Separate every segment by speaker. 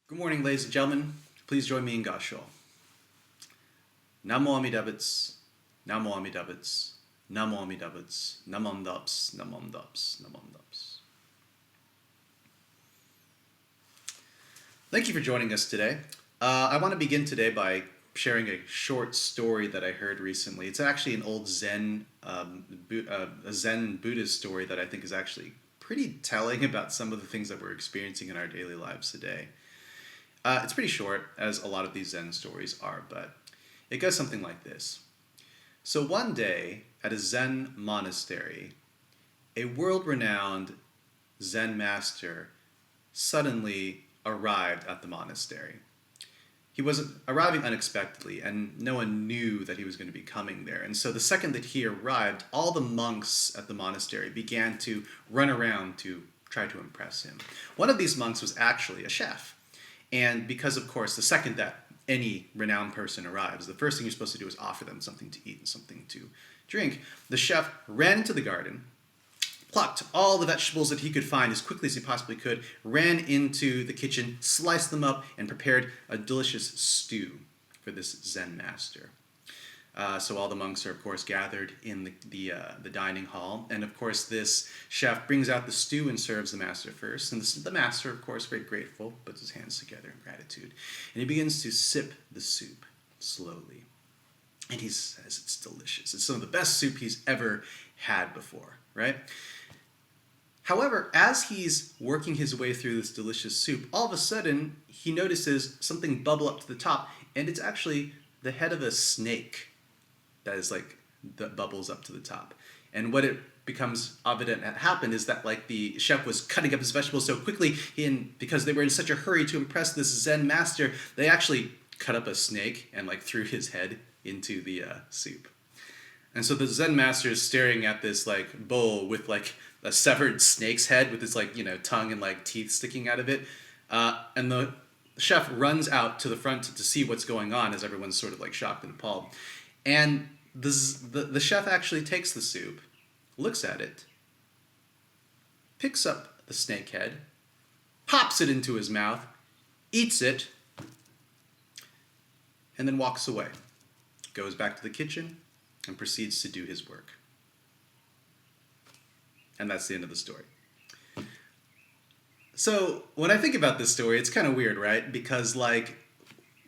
Speaker 1: Good morning, ladies and gentlemen. Please join me in Gasho. Namo Amidabits, Namo Amidabits, Namo Amidabits, Namon Dups, Namon Dups, Namon Dups. Thank you for joining us today. I want to begin today by sharing a short story that I heard recently. It's actually an old Zen, a Zen Buddhist story that I think is actually pretty telling about some of the things that we're experiencing in our daily lives today. It's pretty short, as a lot of these Zen stories are, but it goes something like this. So one day, at a Zen monastery, a world-renowned Zen master suddenly arrived at the monastery. He was arriving unexpectedly, and no one knew that he was going to be coming there. And so the second that he arrived, all the monks at the monastery began to run around to try to impress him. One of these monks was actually a chef. And because, of course, the second that any renowned person arrives, the first thing you're supposed to do is offer them something to eat and something to drink. The chef ran into the garden, plucked all the vegetables that he could find as quickly as he possibly could, ran into the kitchen, sliced them up, and prepared a delicious stew for this Zen master. So all the monks are, of course, gathered in the dining hall. And, of course, this chef brings out the stew and serves the master first. And the master, of course, very grateful, puts his hands together in gratitude. And he begins to sip the soup slowly. And he says it's delicious. It's some of the best soup he's ever had before, right? However, as he's working his way through this delicious soup, all of a sudden, he notices something bubble up to the top. And it's actually the head of a snake that bubbles up to the top. And what it becomes evident had happened is that the chef was cutting up his vegetables so quickly, because they were in such a hurry to impress this Zen master, they actually cut up a snake and threw his head into the soup. And so the Zen master is staring at this bowl with a severed snake's head with its tongue and teeth sticking out of it. And the chef runs out to the front to see what's going on as everyone's sort of shocked and appalled. And the chef actually takes the soup, looks at it, picks up the snake head, pops it into his mouth, eats it, and then walks away, goes back to the kitchen, and proceeds to do his work. And that's the end of the story. So when I think about this story, it's kind of weird, right? Because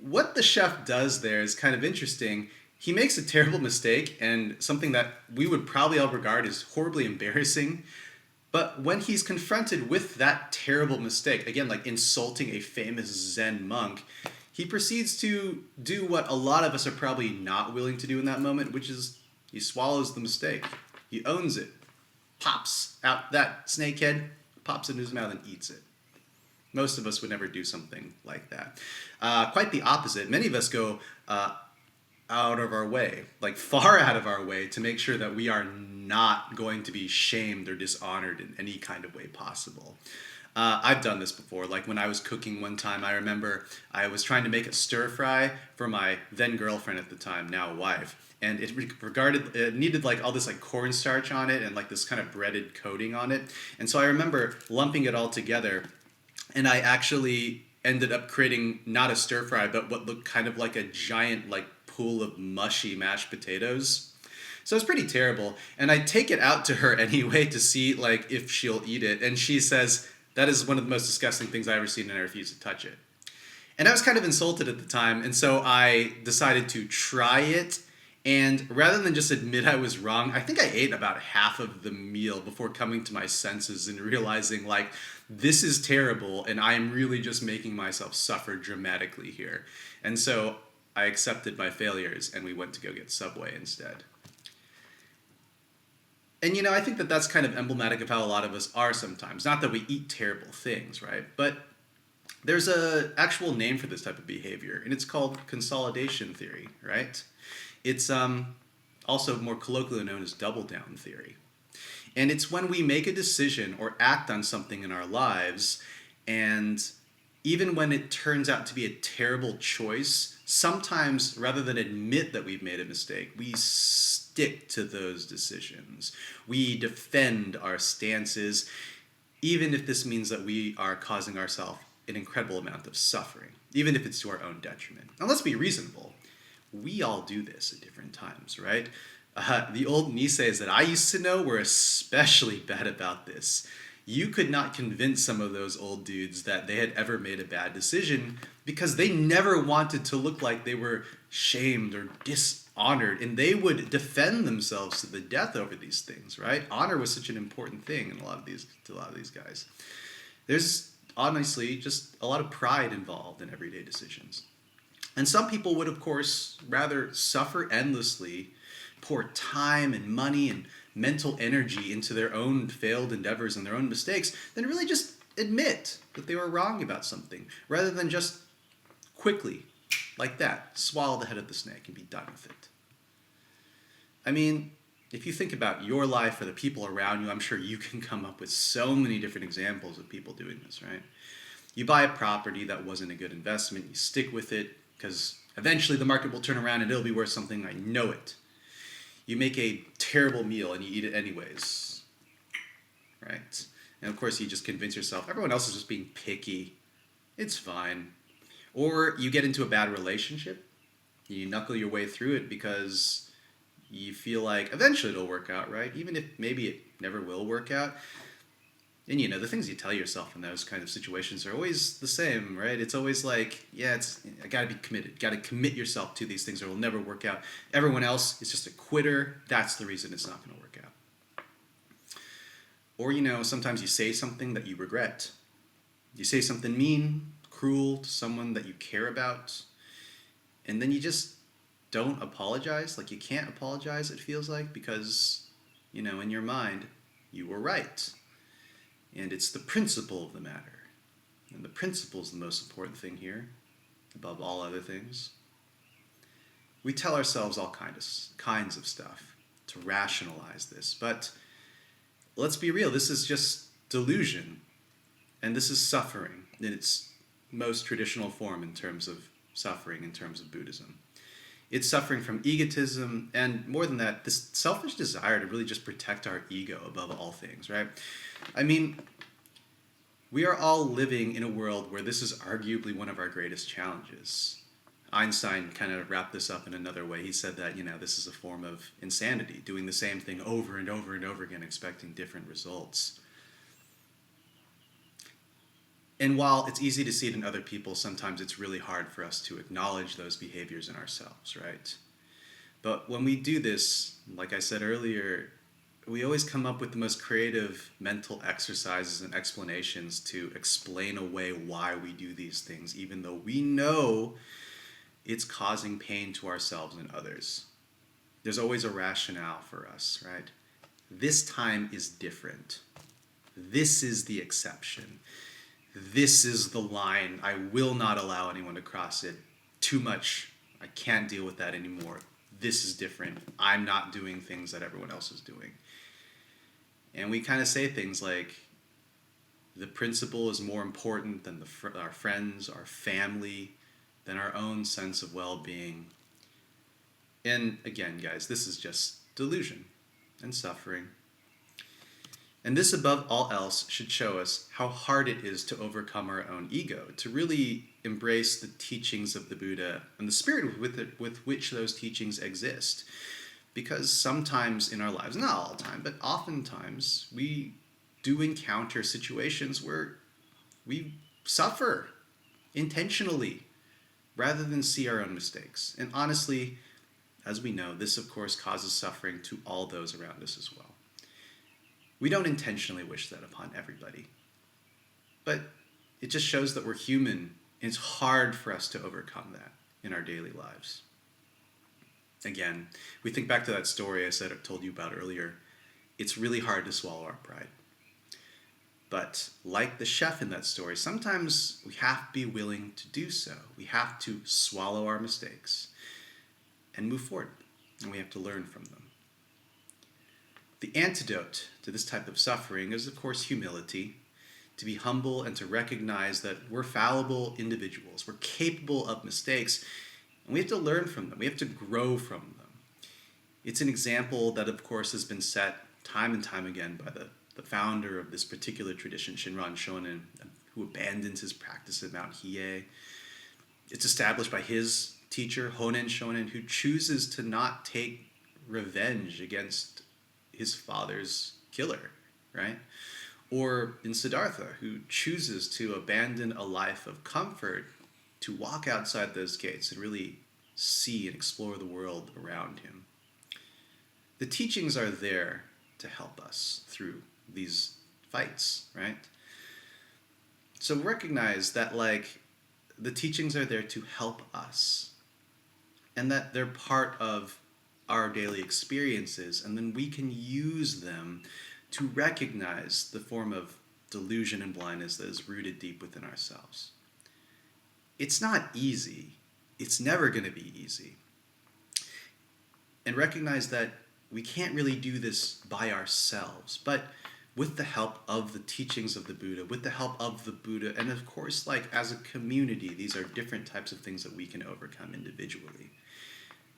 Speaker 1: what the chef does there is kind of interesting. He makes a terrible mistake and something that we would probably all regard as horribly embarrassing. But when he's confronted with that terrible mistake, again, insulting a famous Zen monk, he proceeds to do what a lot of us are probably not willing to do in that moment, which is he swallows the mistake. He owns it, pops out that snake head, pops it in his mouth and eats it. Most of us would never do something like that. Quite the opposite. Many of us go out of our way, far out of our way, to make sure that we are not going to be shamed or dishonored in any kind of way possible. I've done this before. When I was cooking one time, I remember I was trying to make a stir fry for my then girlfriend at the time, now wife. And it needed all this cornstarch on it and this kind of breaded coating on it. And so I remember lumping it all together, and I actually ended up creating not a stir fry, but what looked kind of like a giant pool of mushy mashed potatoes. So it's pretty terrible. And I take it out to her anyway to see if she'll eat it. And she says, that is one of the most disgusting things I've ever seen, and I refuse to touch it. And I was kind of insulted at the time, and so I decided to try it. And rather than just admit I was wrong, I think I ate about half of the meal before coming to my senses and realizing this is terrible and I am really just making myself suffer dramatically here. And so I accepted my failures and we went to go get Subway instead. And I think that that's kind of emblematic of how a lot of us are sometimes. Not that we eat terrible things, right? But there's an actual name for this type of behavior, and it's called Consolidation Theory, right? It's also more colloquially known as double down theory. And it's when we make a decision or act on something in our lives, and even when it turns out to be a terrible choice, sometimes rather than admit that we've made a mistake, we stick to those decisions. We defend our stances, even if this means that we are causing ourselves an incredible amount of suffering, even if it's to our own detriment. Now let's be reasonable. We all do this at different times, right? The old Niseis that I used to know were especially bad about this. You could not convince some of those old dudes that they had ever made a bad decision because they never wanted to look like they were shamed or dishonored, and they would defend themselves to the death over these things, right? Honor was such an important thing in to a lot of these guys. There's honestly just a lot of pride involved in everyday decisions. And some people would, of course, rather suffer endlessly, pour time and money and mental energy into their own failed endeavors and their own mistakes than really just admit that they were wrong about something, rather than just quickly, like that, swallow the head of the snake and be done with it. I mean, if you think about your life or the people around you, I'm sure you can come up with so many different examples of people doing this, right? You buy a property that wasn't a good investment, you stick with it because eventually the market will turn around and it'll be worth something, I know it. You make a terrible meal and you eat it anyways, right? And of course you just convince yourself everyone else is just being picky. It's fine. Or you get into a bad relationship, you knuckle your way through it because you feel like eventually it'll work out, right? Even if maybe it never will work out. And the things you tell yourself in those kind of situations are always the same, right? It's always like, I gotta be committed. Gotta commit yourself to these things or it'll never work out. Everyone else is just a quitter. That's the reason it's not gonna work out. Or, sometimes you say something that you regret. You say something mean, cruel to someone that you care about, and then you just don't apologize. Like you can't apologize, it feels like, because, in your mind, you were right. And it's the principle of the matter. And the principle is the most important thing here, above all other things. We tell ourselves all kinds of stuff to rationalize this, but let's be real, this is just delusion. And this is suffering in its most traditional form in terms of suffering, in terms of Buddhism. It's suffering from egotism, and more than that, this selfish desire to really just protect our ego above all things, right? I mean, we are all living in a world where this is arguably one of our greatest challenges. Einstein kind of wrapped this up in another way. He said that, this is a form of insanity, doing the same thing over and over and over again, expecting different results. And while it's easy to see it in other people, sometimes it's really hard for us to acknowledge those behaviors in ourselves, right? But when we do this, like I said earlier, we always come up with the most creative mental exercises and explanations to explain away why we do these things, even though we know it's causing pain to ourselves and others. There's always a rationale for us, right? This time is different. This is the exception. This is the line. I will not allow anyone to cross it. Too much. I can't deal with that anymore. This is different. I'm not doing things that everyone else is doing. And we kind of say things like, the principle is more important than our friends, our family, than our own sense of well-being. And again, guys, this is just delusion and suffering. And this, above all else, should show us how hard it is to overcome our own ego, to really embrace the teachings of the Buddha and the spirit with which those teachings exist. Because sometimes in our lives, not all the time, but oftentimes, we do encounter situations where we suffer intentionally rather than see our own mistakes. And honestly, as we know, this of course causes suffering to all those around us as well. We don't intentionally wish that upon everybody. But it just shows that we're human, and it's hard for us to overcome that in our daily lives. Again, we think back to that story I told you about earlier. It's really hard to swallow our pride. But like the chef in that story, sometimes we have to be willing to do so. We have to swallow our mistakes and move forward, and we have to learn from them. The antidote to this type of suffering is, of course, humility, to be humble and to recognize that we're fallible individuals. We're capable of mistakes, and we have to learn from them. We have to grow from them. It's an example that, of course, has been set time and time again by the founder of this particular tradition, Shinran Shonin, who abandons his practice at Mount Hiei. It's established by his teacher, Honen Shonen, who chooses to not take revenge against his father's killer, right? Or in Siddhartha, who chooses to abandon a life of comfort to walk outside those gates and really see and explore the world around him. The teachings are there to help us through these fights, right? So recognize that, like, the teachings are there to help us, and that they're part of our daily experiences, and then we can use them to recognize the form of delusion and blindness that is rooted deep within ourselves. It's not easy. It's never going to be easy. And recognize that we can't really do this by ourselves, but with the help of the teachings of the Buddha, with the help of the Buddha, and of course, like, as a community, these are different types of things that we can overcome individually.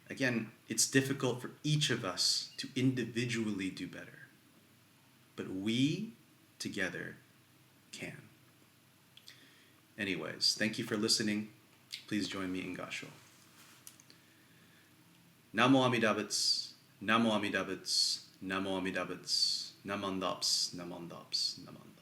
Speaker 1: Again, it's difficult for each of us to individually do better, but we together can. Anyways, thank you for listening. Please join me in Gasho. Namo Amidabutsu, Namo Amidabutsu, Namo Amidabutsu, Namondops, Namondops, Namondops.